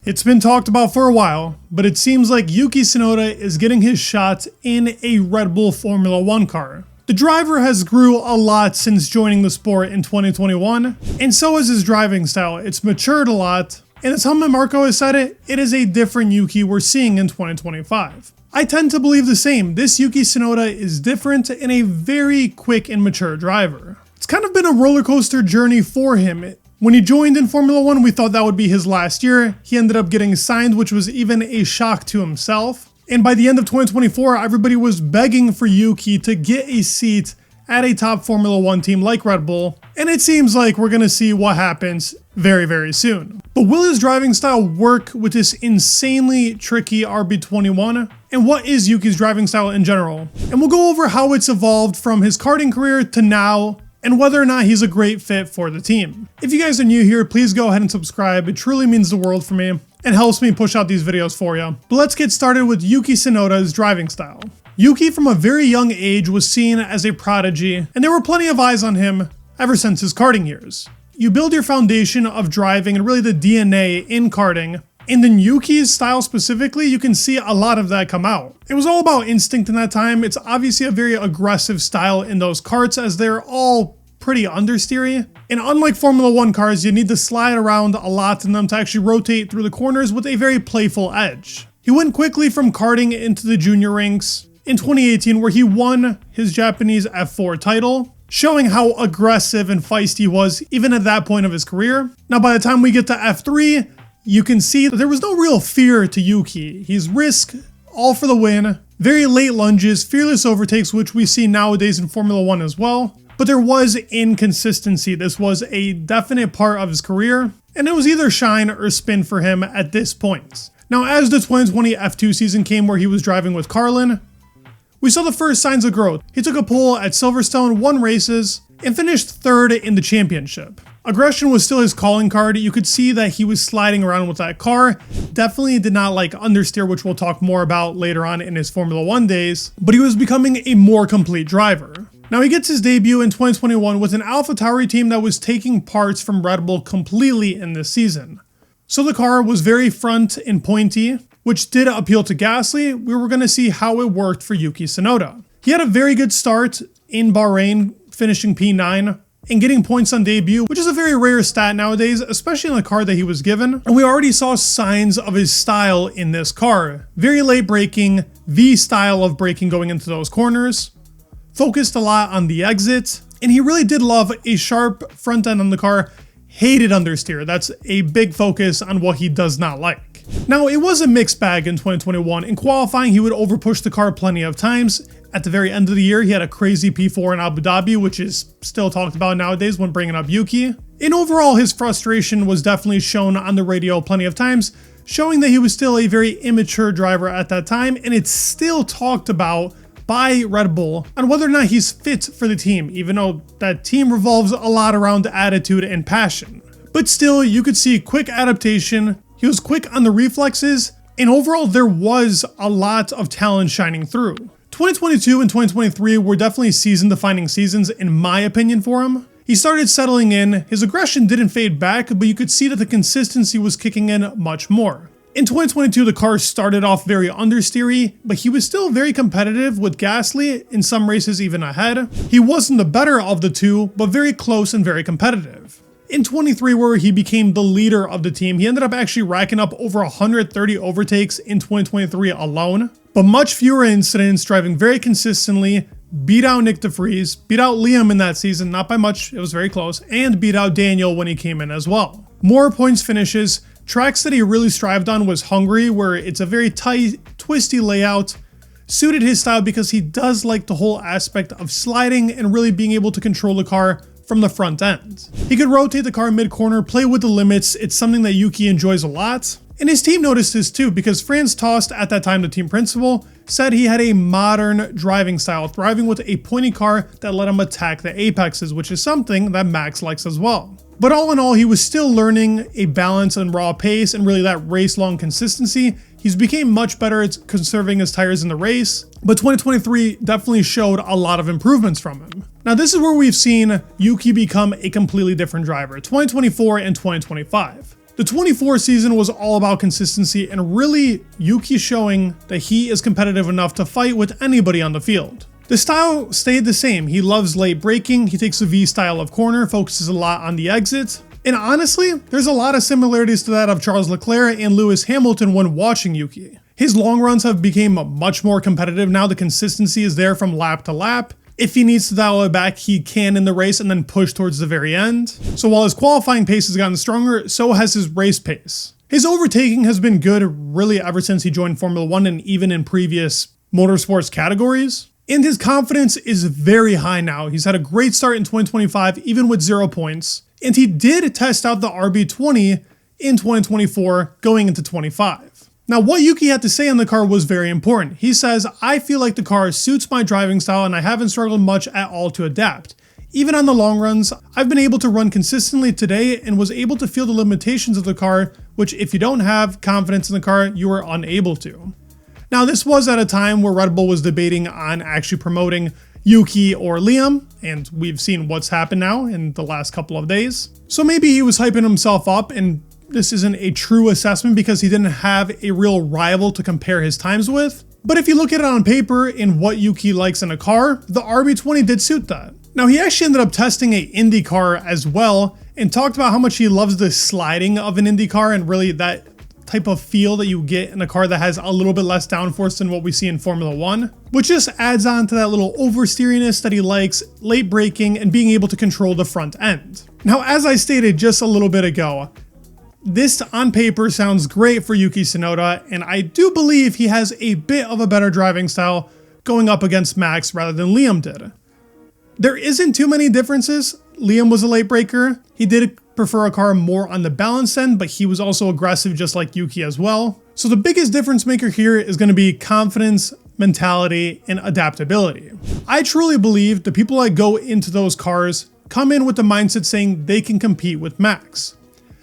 It's been talked about for a while, but it seems like Yuki Tsunoda is getting his shot in a Red Bull Formula 1 car. The driver has grew a lot since joining the sport in 2021, and so has his driving style. It's matured a lot, and as Helmut Marko has said it is a different Yuki we're seeing in 2025. I tend to believe the same. This Yuki Tsunoda is different and a very quick and mature driver. It's kind of been a roller coaster journey for him. When he joined in Formula 1, we thought that would be his last year. He ended up getting signed, which was even a shock to himself. And by the end of 2024, everybody was begging for Yuki to get a seat at a top Formula 1 team like Red Bull. And it seems like we're going to see what happens very, very soon. But will his driving style work with this insanely tricky RB21? And what is Yuki's driving style in general? And we'll go over how it's evolved from his karting career to now, and whether or not he's a great fit for the team. If you guys are new here, please go ahead and subscribe. It truly means the world for me and helps me push out these videos for you. But let's get started with Yuki Tsunoda's driving style. Yuki from a very young age was seen as a prodigy, and there were plenty of eyes on him ever since his karting years. You build your foundation of driving and really the DNA in karting, and in Yuki's style specifically, you can see a lot of that come out. It was all about instinct in that time. It's obviously a very aggressive style in those karts as they're all pretty understeery. And unlike Formula 1 cars, you need to slide around a lot in them to actually rotate through the corners with a very playful edge. He went quickly from karting into the junior ranks in 2018, where he won his Japanese F4 title, showing how aggressive and feisty he was even at that point of his career. Now by the time we get to F3, you can see that there was no real fear to Yuki. He's risk, all for the win, very late lunges, fearless overtakes, which we see nowadays in Formula 1 as well. But there was inconsistency. This was a definite part of his career, and it was either shine or spin for him at this point. Now as the 2020 F2 season came where he was driving with Carlin, we saw the first signs of growth. He took a pole at Silverstone, won races, and finished third in the championship. Aggression was still his calling card. You could see that he was sliding around with that car. Definitely did not like understeer, which we'll talk more about later on in his Formula 1 days, but he was becoming a more complete driver. Now he gets his debut in 2021 with an AlphaTauri team that was taking parts from Red Bull completely in this season. So the car was very front and pointy, which did appeal to Gasly. We were going to see how it worked for Yuki Tsunoda. He had a very good start in Bahrain, finishing P9 and getting points on debut, which is a very rare stat nowadays, especially in the car that he was given. And we already saw signs of his style in this car. Very late braking, V style of braking going into those corners, focused a lot on the exit, and he really did love a sharp front end on the car, hated understeer. That's a big focus on what he does not like. Now, it was a mixed bag in 2021. In qualifying, he would overpush the car plenty of times. At the very end of the year, he had a crazy P4 in Abu Dhabi, which is still talked about nowadays when bringing up Yuki. And overall, his frustration was definitely shown on the radio plenty of times, showing that he was still a very immature driver at that time, and it's still talked about by Red Bull on whether or not he's fit for the team, even though that team revolves a lot around attitude and passion. But still, you could see quick adaptation. He was quick on the reflexes, and overall there was a lot of talent shining through. 2022 and 2023 were definitely season-defining seasons in my opinion for him. He started settling in, his aggression didn't fade back, but you could see that the consistency was kicking in much more. In 2022, the car started off very understeery, but he was still very competitive with Gasly, in some races even ahead. He wasn't the better of the two, but very close and very competitive. In 23, where he became the leader of the team, he ended up actually racking up over 130 overtakes in 2023 alone, but much fewer incidents, driving very consistently, beat out Nick DeVries, beat out Liam in that season, not by much, it was very close, and beat out Daniel when he came in as well. More points finishes. Tracks that he really strived on was Hungary, where it's a very tight, twisty layout, suited his style because he does like the whole aspect of sliding and really being able to control the car from the front end. He could rotate the car mid-corner, play with the limits. It's something that Yuki enjoys a lot. And his team noticed this too, because Franz Tost, at that time the team principal, said he had a modern driving style, thriving with a pointy car that let him attack the apexes, which is something that Max likes as well. But all in all, he was still learning a balance and raw pace and really that race-long consistency. He's became much better at conserving his tires in the race, but 2023 definitely showed a lot of improvements from him. Now this is where we've seen Yuki become a completely different driver, 2024 and 2025. The 24 season was all about consistency and really Yuki showing that he is competitive enough to fight with anybody on the field. The style stayed the same. He loves late braking, he takes a V style of corner, focuses a lot on the exit. And honestly, there's a lot of similarities to that of Charles Leclerc and Lewis Hamilton when watching Yuki. His long runs have become much more competitive now. The consistency is there from lap to lap. If he needs to dial it back, he can in the race and then push towards the very end. So while his qualifying pace has gotten stronger, so has his race pace. His overtaking has been good really ever since he joined Formula 1 and even in previous motorsports categories. And his confidence is very high now. He's had a great start in 2025, even with 0 points. And he did test out the RB20 in 2024 going into 25. Now, what Yuki had to say on the car was very important. He says, "I feel like the car suits my driving style and I haven't struggled much at all to adapt. Even on the long runs, I've been able to run consistently today and was able to feel the limitations of the car, which if you don't have confidence in the car, you are unable to." Now, this was at a time where Red Bull was debating on actually promoting Yuki or Liam, and we've seen what's happened now in the last couple of days. So maybe he was hyping himself up, and this isn't a true assessment because he didn't have a real rival to compare his times with. But if you look at it on paper and what Yuki likes in a car, the RB20 did suit that. Now, he actually ended up testing a Indy car as well and talked about how much he loves the sliding of an Indy car and really that type of feel that you get in a car that has a little bit less downforce than what we see in Formula 1, which just adds on to that little oversteeriness that he likes, late braking, and being able to control the front end. Now, as I stated just a little bit ago, this on paper sounds great for Yuki Tsunoda, and I do believe he has a bit of a better driving style going up against Max rather than Liam did. There isn't too many differences. Liam was a late breaker. He did prefer a car more on the balance end, but he was also aggressive just like Yuki as well. So the biggest difference maker here is going to be confidence, mentality, and adaptability. I truly believe the people that go into those cars come in with the mindset saying they can compete with Max.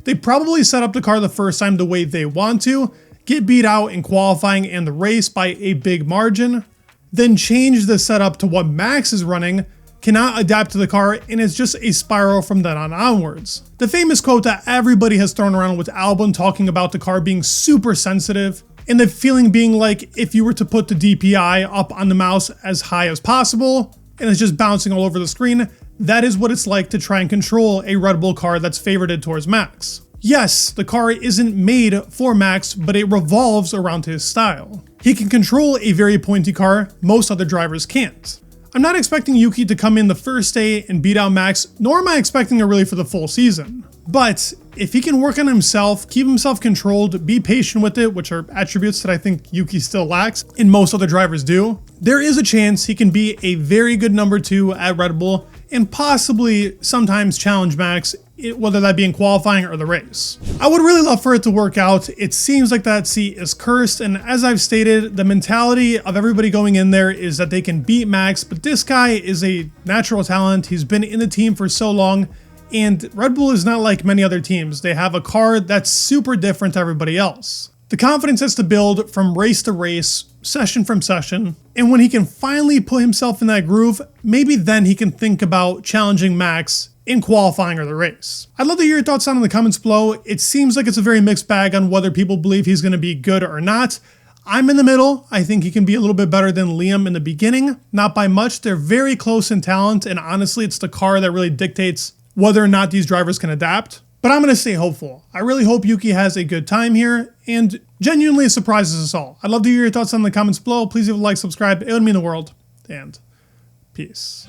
They probably set up the car the first time the way they want to, get beat out in qualifying and the race by a big margin, then change the setup to what Max is running, cannot adapt to the car, and it's just a spiral from then on onwards. The famous quote that everybody has thrown around with Albon talking about the car being super sensitive, and the feeling being like if you were to put the DPI up on the mouse as high as possible, and it's just bouncing all over the screen, that is what it's like to try and control a Red Bull car that's favorited towards Max. Yes, the car isn't made for Max, but it revolves around his style. He can control a very pointy car, most other drivers can't. I'm not expecting Yuki to come in the first day and beat out Max, nor am I expecting it really for the full season. But if he can work on himself, keep himself controlled, be patient with it, which are attributes that I think Yuki still lacks and most other drivers do, there is a chance he can be a very good number 2 at Red Bull and possibly sometimes challenge Max, whether that be in qualifying or the race. I would really love for it to work out. It seems like that seat is cursed, and as I've stated, the mentality of everybody going in there is that they can beat Max, but this guy is a natural talent. He's been in the team for so long, and Red Bull is not like many other teams. They have a car that's super different to everybody else. The confidence has to build from race to race, session from session, and when he can finally put himself in that groove, maybe then he can think about challenging Max in qualifying or the race. I'd love to hear your thoughts down in the comments below. It seems like it's a very mixed bag on whether people believe he's going to be good or not. I'm in the middle. I think he can be a little bit better than Liam in the beginning, not by much. They're very close in talent, and honestly, it's the car that really dictates whether or not these drivers can adapt. But I'm going to stay hopeful. I really hope Yuki has a good time here and genuinely surprises us all. I'd love to hear your thoughts down in the comments below. Please leave a like, subscribe. It would mean the world. And peace.